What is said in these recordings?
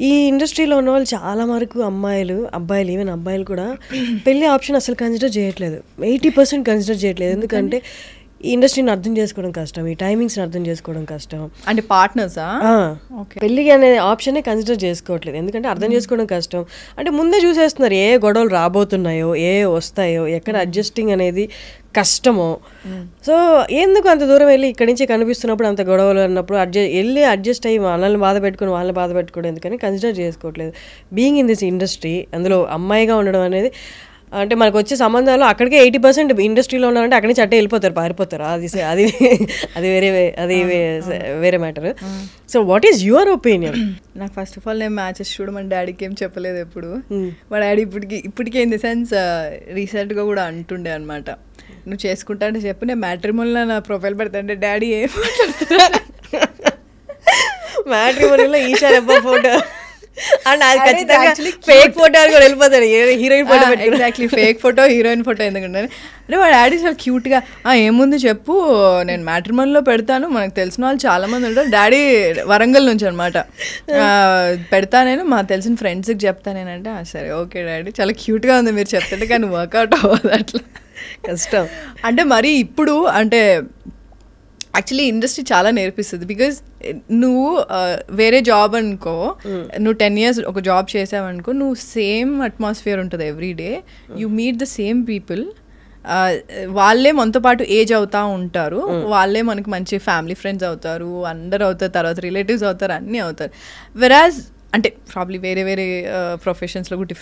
ఈ ఇండస్ట్రీలో ఉన్న వాళ్ళు చాలా వరకు అబ్బాయిలు ఈవెన్ అబ్బాయిలు కూడా పెళ్లి ఆప్షన్ అసలు కన్సిడర్ చేయట్లేదు. 80% కన్సిడర్ చేయట్లేదు. ఎందుకంటే ఈ ఇండస్ట్రీని అర్థం చేసుకోవడం కష్టం, ఈ టైమింగ్స్ని అర్థం చేసుకోవడం కష్టం. అంటే పార్ట్నర్సా పెళ్ళి అనే ఆప్షనే కన్సిడర్ చేసుకోవట్లేదు, ఎందుకంటే అర్థం చేసుకోవడం కష్టం. అంటే ముందే చూసేస్తున్నారు ఏ గొడవలు రాబోతున్నాయో, ఏ వస్తాయో, ఎక్కడ అడ్జస్టింగ్ అనేది కష్టమో. సో ఎందుకు అంత దూరం వెళ్ళి ఇక్కడి నుంచి కనిపిస్తున్నప్పుడు అంత గొడవలు అన్నప్పుడు అడ్జస్ట్ అయ్యి వాళ్ళని బాధ పెట్టుకుని వాళ్ళని బాధ పెట్టుకోవడం ఎందుకని కన్సిడర్ చేసుకోవట్లేదు. బీయింగ్ ఇన్ దిస్ ఇండస్ట్రీ, అందులో అమ్మాయిగా ఉండడం అనేది, అంటే మనకు వచ్చే సంబంధాలు అక్కడికే 80% ఇండస్ట్రీలో ఉన్నారంటే అక్కడి నుంచి అట్టే వెళ్ళిపోతారు, పారిపోతారు. అది వేరే matter. So what is your opinion? నాకు ఫస్ట్ ఆఫ్ ఆల్ నేను మ్యాచెస్ చూడమని డాడీకి ఏం చెప్పలేదు ఎప్పుడు. మా డాడీ ఇప్పటికే ఇన్ ది సెన్స్ రీసెంట్గా కూడా అంటుండే అనమాట, నువ్వు చేసుకుంటా అంటే చెప్పు, నేను మ్యాట్రిమోనీలో నా ప్రొఫైల్ పెడతా అంటే డాడీ ఏం మ్యాట్రిమోనీలో ఈషా రెబ్బా ఫోటో అండ్ అది ఖచ్చితంగా ఫేక్ ఫోటో కూడా వెళ్ళిపోతాడు, heroine photo. Exactly, fake photo heroine photo ఎందుకంటే అంటే మా డాడీ చాలా క్యూట్గా ఏముంది చెప్పు, నేను మ్యాట్రిమోనీలో పెడతాను, మనకు తెలిసిన వాళ్ళు చాలా మంది ఉంటారు. డాడీ వరంగల్ నుంచి అనమాట, పెడతా నేను, మా తెలిసిన ఫ్రెండ్స్కి చెప్తా నేనంటే సరే ఓకే డాడీ, చాలా క్యూట్గా ఉంది మీరు చెప్తుంటే, కానీ వర్కౌట్ అవ్వదు, అట్లా కష్టం. అంటే మరి ఇప్పుడు అంటే యాక్చువల్లీ ఇండస్ట్రీ చాలా నేర్పిస్తుంది. బికాజ్ నువ్వు వేరే జాబ్ అనుకో, నువ్వు 10 years ఒక జాబ్ చేసావనుకో, నువ్వు సేమ్ అట్మాస్ఫియర్ ఉంటుంది every day, you meet the same people, వాళ్ళే మనతో పాటు ఏజ్ అవుతూ ఉంటారు, వాళ్ళే మనకు మంచి ఫ్యామిలీ ఫ్రెండ్స్ అవుతారు, అందరు అవుతారు, తర్వాత రిలేటివ్స్ అవుతారు, అన్నీ అవుతారు. వెరాజ్ అంటే ప్రాబ్లీ వేరే ప్రొఫెషన్స్లో కూడా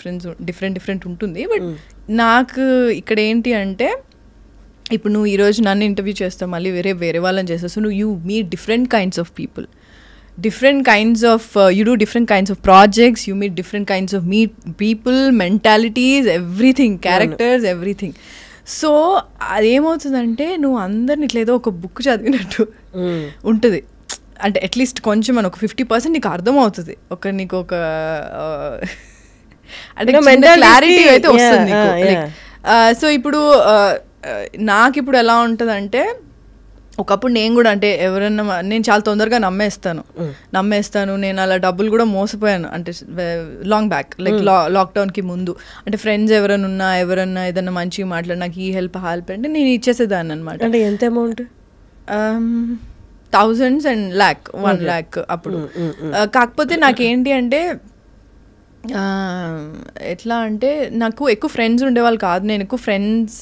డిఫరెంట్ ఉంటుంది. బట్ నాకు ఇక్కడ ఏంటి అంటే, ఇప్పుడు నువ్వు ఈరోజు నన్ను ఇంటర్వ్యూ చేస్తావు, మళ్ళీ వేరే వాళ్ళని చేస్తావు, సో నువ్వు you meet different kinds of people, different kinds of you do different kinds of projects, you meet different kinds of people, mentalities, everything, characters, everything. So అదేమవుతుందంటే నువ్వు అందరిని ఇట్లేదో ఒక బుక్ చదివినట్టు ఉంటుంది. అంటే అట్లీస్ట్ కొంచెం మన ఒక 50% నీకు అర్థమవుతుంది, నీకు ఒక అంటే క్లారిటీ అయితే వస్తుంది నీకు. సో ఇప్పుడు నాకు ఇప్పుడు ఎలా ఉంటుందంటే, ఒకప్పుడు నేను కూడా అంటే ఎవరన్నా నేను చాలా తొందరగా నమ్మేస్తాను, నేను అలా డబ్బులు కూడా మోసపోయాను. అంటే లాంగ్ బ్యాక్, లైక్ లాక్డౌన్కి ముందు, అంటే ఫ్రెండ్స్ ఎవరైనా ఏదన్నా మంచిగా మాట్లాడి నాకు ఈ హెల్ప్ అంటే నేను ఇచ్చేసేదాన్ని అనమాట. అంటే ఎంత amount? thousands and lakh, 1 lakh అప్పుడు. కాకపోతే నాకేంటి అంటే ఎట్లా అంటే నాకు ఎక్కువ ఫ్రెండ్స్ ఉండేవాళ్ళు కాదు, నేను ఎక్కువ ఫ్రెండ్స్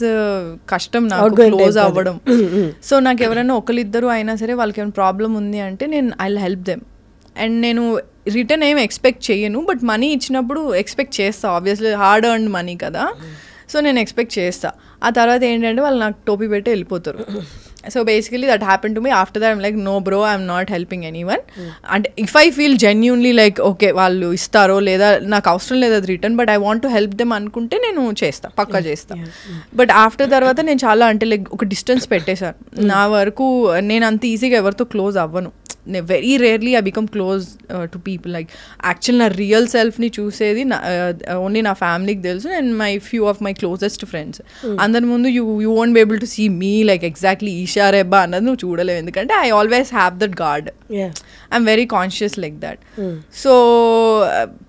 కష్టం నాకు క్లోజ్ అవ్వడం. సో నాకు ఎవరైనా ఒకరిద్దరు అయినా సరే వాళ్ళకి ఏమైనా ప్రాబ్లం ఉంది అంటే నేను I will help them. And నేను రిటర్న్ ఏం ఎక్స్పెక్ట్ చేయను, బట్ మనీ ఇచ్చినప్పుడు ఎక్స్పెక్ట్ చేస్తా, ఆబ్వియస్లీ హార్డ్ ఎర్న్డ్ మనీ కదా, సో నేను ఎక్స్పెక్ట్ చేస్తా. ఆ తర్వాత ఏంటంటే వాళ్ళు నాకు టోపీ పెట్టి వెళ్ళిపోతారు. So basically that happen to me. After that I'm like no bro, I'm not helping anyone. అంటే if I feel genuinely like okay వాళ్ళు ఇస్తారో లేదా నాకు అవసరం లేదు అది return, but I want to help them అనుకుంటే నేను చేస్తా, పక్కా చేస్తా. బట్ ఆఫ్టర్ తర్వాత నేను చాలా అంటే లైక్ ఒక డిస్టెన్స్ పెట్టేశాను. నా వరకు నేను అంత ఈజీగా ఎవరితో క్లోజ్ అవ్వను. Very rarely I become close to people. Like actual నా రియల్ సెల్ఫ్ని చూసేది ఓన్లీ నా ఫ్యామిలీకి తెలుసు and my few of my closest friends. అందరి ముందు you won't be able to see me like exactly Isha Rebba అన్నది నువ్వు చూడలేవు, ఎందుకంటే I always have that guard. I'm very conscious like that. So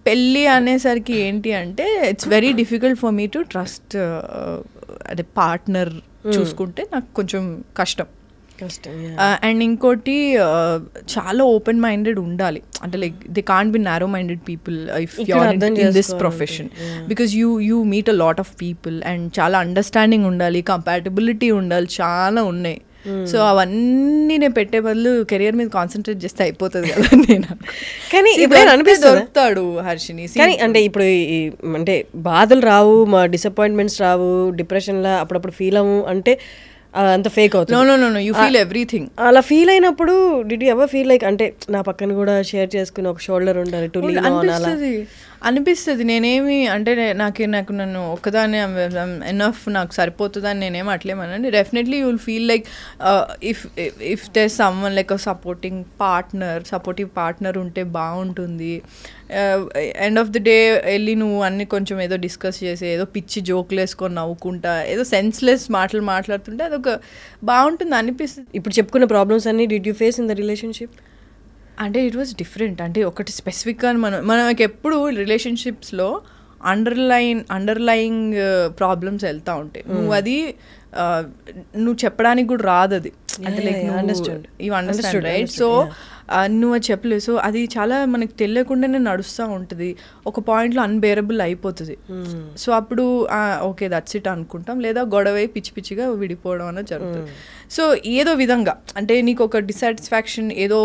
పెళ్ళి అనేసరికి ఏంటి అంటే it's very difficult for me to trust అదే పార్ట్నర్ చూసుకుంటే నాకు కొంచెం కష్టం. అండ్ ఇంకోటి చాలా ఓపెన్ మైండెడ్ ఉండాలి. అంటే like they can't be narrow minded people if you are in this profession, because you meet a lot of people and చాలా అండర్స్టాండింగ్ ఉండాలి, కంపాటబిలిటీ ఉండాలి, చాలా ఉన్నాయి. సో అవన్నీ నేను పెట్టే బదులు కెరియర్ మీద కాన్సన్ట్రేట్ చేస్తే అయిపోతుంది కదా నేను. కానీ దొరుకుతాడు హర్షిని. కానీ అంటే ఇప్పుడు అంటే బాధలు రావు, మా డిసప్పాయింట్మెంట్స్ రావు, డిప్రెషన్లా అప్పుడప్పుడు ఫీల్ అవ్వు అంటే అంత ఫేక్ అవుతుంది. No you feel everything. అలా ఫీల్ అయినప్పుడు did you ever feel like అంటే నా పక్కన కూడా షేర్ చేసుకుని ఒక షోల్డర్ ఉండాలి టు లీన్ ఆన్ అలా అనిపిస్తుంది? నేనేమి అంటే నాకు నన్ను ఒక్కదాన్ని ఎనఫ్ నాకు సరిపోతుందని నేనేమి అట్లేమనండి. Definitely you will feel like if there someone like a supportive partner ఉంటే బాగుంటుంది. ఎండ్ ఆఫ్ ది డే వెళ్ళి నువ్వు అన్ని కొంచెం ఏదో డిస్కస్ చేసి ఏదో పిచ్చి జోకులు వేసుకొని నవ్వుకుంటా ఏదో సెన్స్లెస్ మాటలు మాట్లాడుతుంటే అదొక బాగుంటుంది అనిపిస్తుంది. ఇప్పుడు చెప్పుకున్న ప్రాబ్లమ్స్ అన్ని did you face in the relationship? అంటే ఇట్ వాజ్ డిఫరెంట్. అంటే ఒకటి స్పెసిఫిక్గా మనకి ఎప్పుడు రిలేషన్షిప్స్లో అండర్లయింగ్ ప్రాబ్లమ్స్ వెళ్తూ ఉంటాయి. నువ్వు అది నువ్వు చెప్పడానికి కూడా రాదు అది. అంటే like you understand right. So నువ్వు అది చెప్పలేవు. సో అది చాలా మనకు తెలియకుండానే నడుస్తూ ఉంటుంది. ఒక పాయింట్లో అన్బేరబుల్ అయిపోతుంది. సో అప్పుడు ఓకే దట్స్ ఇట్ అనుకుంటాం, లేదా గొడవ పిచ్చి పిచ్చిగా విడిపోవడం అనేది జరుగుతుంది. సో ఏదో విధంగా అంటే నీకు ఒక డిసాటిస్ఫాక్షన్ ఏదో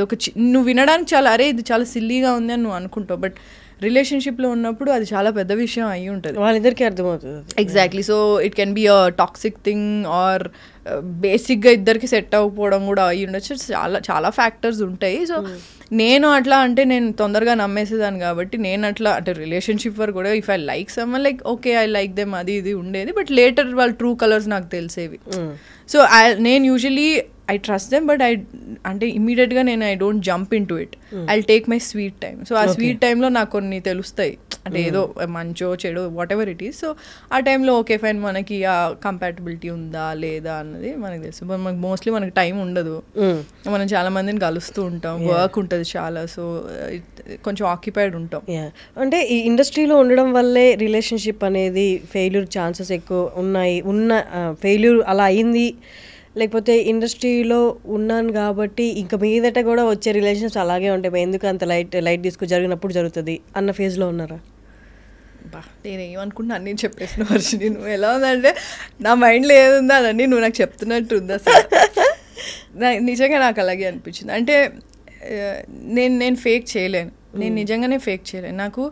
ఒక నువ్వు వినడానికి చాలా అరే ఇది చాలా సిల్లీగా ఉంది అని నువ్వు అనుకుంటావు, బట్ రిలేషన్షిప్లో ఉన్నప్పుడు అది చాలా పెద్ద విషయం అయి ఉంటుంది. వాళ్ళిద్దరికీ అర్థమవుతుంది. Exactly. So it can be a toxic thing or బేసిక్గా ఇద్దరికి సెట్ అవ్వకపోవడం కూడా అయ్యి ఉండొచ్చు. చాలా చాలా ఫ్యాక్టర్స్ ఉంటాయి. సో నేను అట్లా అంటే నేను తొందరగా నమ్మేసేదాన్ని కాబట్టి నేను అట్లా అంటే రిలేషన్షిప్ వరకు కూడా if I like someone like okay I like them అది ఇది ఉండేది, బట్ లేటర్ వాళ్ళ ట్రూ కలర్స్ నాకు తెలిసేవి. సో నేను usually I trust them, but అంటే ఇమీడియట్గా నేను I don't jump in to it. I take my sweet time. So ఆ స్వీట్ టైంలో నాకు కొన్ని తెలుస్తాయి, అంటే ఏదో మంచో చెడు what ever it is. So ఆ టైంలో ఓకే ఫైన్ మనకి ఆ కంపాటబిలిటీ ఉందా లేదా అన్నది మనకు తెలుసు. మనకు మోస్ట్లీ మనకి టైం ఉండదు, మనం చాలా మందిని కలుస్తూ ఉంటాం, వర్క్ ఉంటుంది చాలా, సో కొంచెం ఆక్యుపైడ్ ఉంటాం. అంటే ఈ ఇండస్ట్రీలో ఉండడం వల్లే రిలేషన్షిప్ అనేది ఫెయిల్యూర్ ఛాన్సెస్ ఎక్కువ ఉన్నాయి. ఫెయిల్యూర్ అలా అయింది, లేకపోతే ఇండస్ట్రీలో ఉన్నాను కాబట్టి ఇంకా మీదట కూడా వచ్చే రిలేషన్స్ అలాగే ఉంటాయి, ఎందుకు అంత లైట్ తీసుకు జరిగినప్పుడు జరుగుతుంది అన్న ఫేజ్లో ఉన్నారా? నేను ఏమనుకుంటున్నా అన్నీ చెప్పేసిన వర్షిని. నువ్వు ఎలా ఉందంటే నా మైండ్లో ఏదుందో అదన్నీ నువ్వు నాకు చెప్తున్నట్టు ఉందా సార్? నిజంగా నాకు అలాగే అనిపించింది. అంటే నేను ఫేక్ చేయలేను, నేను నిజంగానే ఫేక్ చేయలేను. నాకు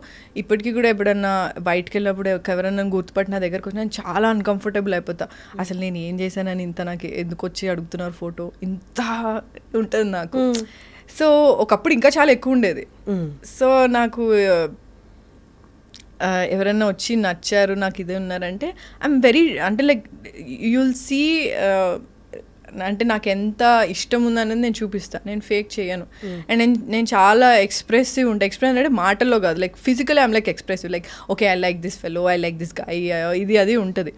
ఇప్పటికీ కూడా ఎప్పుడన్నా బయటకు వెళ్ళినప్పుడు ఎవరన్నా గుర్తుపట్టి నా దగ్గరకు వచ్చి నేను చాలా అన్కంఫర్టబుల్ అయిపోతా. అసలు నేను ఏం చేశానని ఇంత నాకు ఎందుకు వచ్చి అడుగుతున్నారు ఫోటో, ఇంత ఉంటుంది నాకు. సో ఒకప్పుడు ఇంకా చాలా ఎక్కువ ఉండేది. సో నాకు ఎవరైనా వచ్చి నచ్చారు నాకు ఇదే ఉన్నారంటే ఐఎమ్ వెరీ అంటే లైక్ యుల్ సీ అంటే నాకు ఎంత ఇష్టం ఉందనేది నేను చూపిస్తాను, నేను ఫేక్ చేయను. అండ్ నేను చాలా ఎక్స్ప్రెసివ్ ఉంటాను. ఎక్స్ప్రెస్ అంటే మాటల్లో కాదు, like physically I'm like expressive, like okay I like this fellow, I like this guy, ఇది అది ఉంటుంది.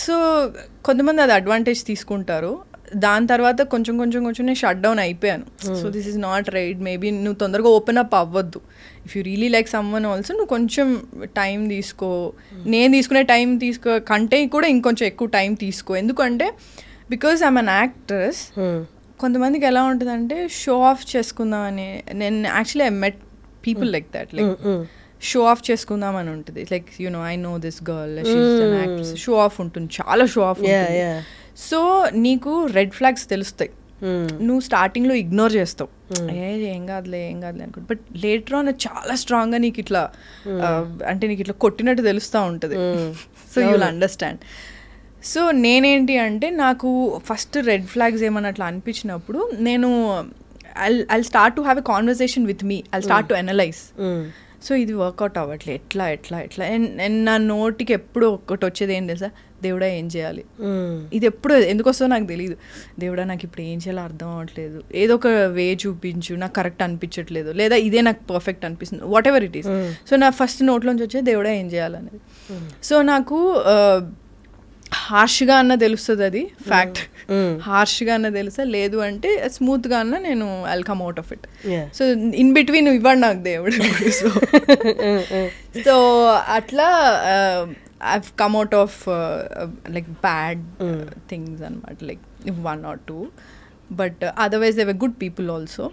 సో కొంతమంది అది అడ్వాంటేజ్ తీసుకుంటారు. దాని తర్వాత కొంచెం నేను షట్ డౌన్ అయిపోయాను. So this is not right. Maybe నువ్వు తొందరగా ఓపెన్ అప్ అవ్వద్దు. If you really like someone also నువ్వు కొంచెం టైం తీసుకో. నేను తీసుకునే టైం కంటే కూడా ఇంకొంచెం ఎక్కువ టైం తీసుకో. ఎందుకంటే బికాజ్ ఐఎమ్ అన్ యాక్ట్రెస్. కొంతమందికి ఎలా ఉంటుందంటే షో ఆఫ్ చేసుకుందామని. నేను actually I met people like that, like show off చేసుకుందామని ఉంటుంది. Like you know I know this girl, she's an actress. Show off ఉంటుంది, చాలా షో ఆఫ్ ఉంటుంది. సో నీకు రెడ్ ఫ్లాగ్స్ తెలుస్తాయి, నువ్వు స్టార్టింగ్లో ఇగ్నోర్ చేస్తావు, ఏం కాదులే అనుకుంటా. బట్ లేటర్ ఆన్ చాలా స్ట్రాంగ్గా నీకు ఇట్లా అంటే నీకు ఇట్లా కొట్టినట్టు తెలుస్తూ ఉంటుంది. So you will understand. So నేనేంటి అంటే నాకు ఫస్ట్ రెడ్ ఫ్లాగ్స్ ఏమన్నా అట్లా అనిపించినప్పుడు నేను I'll start to have a conversation with me, I'll start to analyse. So ఇది వర్కౌట్ అవ్వట్లే, ఎట్లా అండ్ నా నోటికి ఎప్పుడు ఒకటి వచ్చేది ఏం తెలుసా, దేవుడా ఏం చేయాలి. ఇది ఎప్పుడు ఎందుకు వస్తుందో నాకు తెలియదు. దేవుడా నాకు ఇప్పుడు ఏం చేయాలో అర్థం అవ్వట్లేదు, ఏదో ఒక వే చూపించు, నాకు కరెక్ట్ అనిపించట్లేదు, లేదా ఇదే నాకు పర్ఫెక్ట్ అనిపిస్తుంది, what ever it is. So నా ఫస్ట్ నోట్లోంచి వచ్చేది దేవుడా ఏం చేయాలనేది. సో నాకు హార్ష్గా అన్న తెలుస్తుంది, అది ఫ్యాక్ట్. హార్ష్గా అన్న తెలుసా, లేదు అంటే స్మూత్గా అన్న నేను I'll come out of it. So in between ఇవ్వండి నాకు దేవుడు. సో అట్లా I've come out of like bad things and like one or two, but otherwise they were good people also.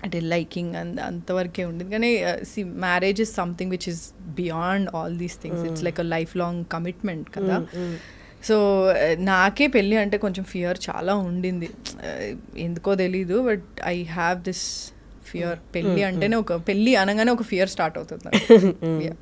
అంటే లైకింగ్ అంతవరకే ఉండేది. కానీ see marriage is something which is beyond all these things. It's like a life long commitment కదా. So నాకే పెళ్ళి అంటే కొంచెం fear చాలా ఉండింది, ఎందుకో తెలీదు. But I have this fear. పెళ్ళి అంటేనే పెళ్ళి అనగానే ఒక ఫియర్ స్టార్ట్ అవుతుంది.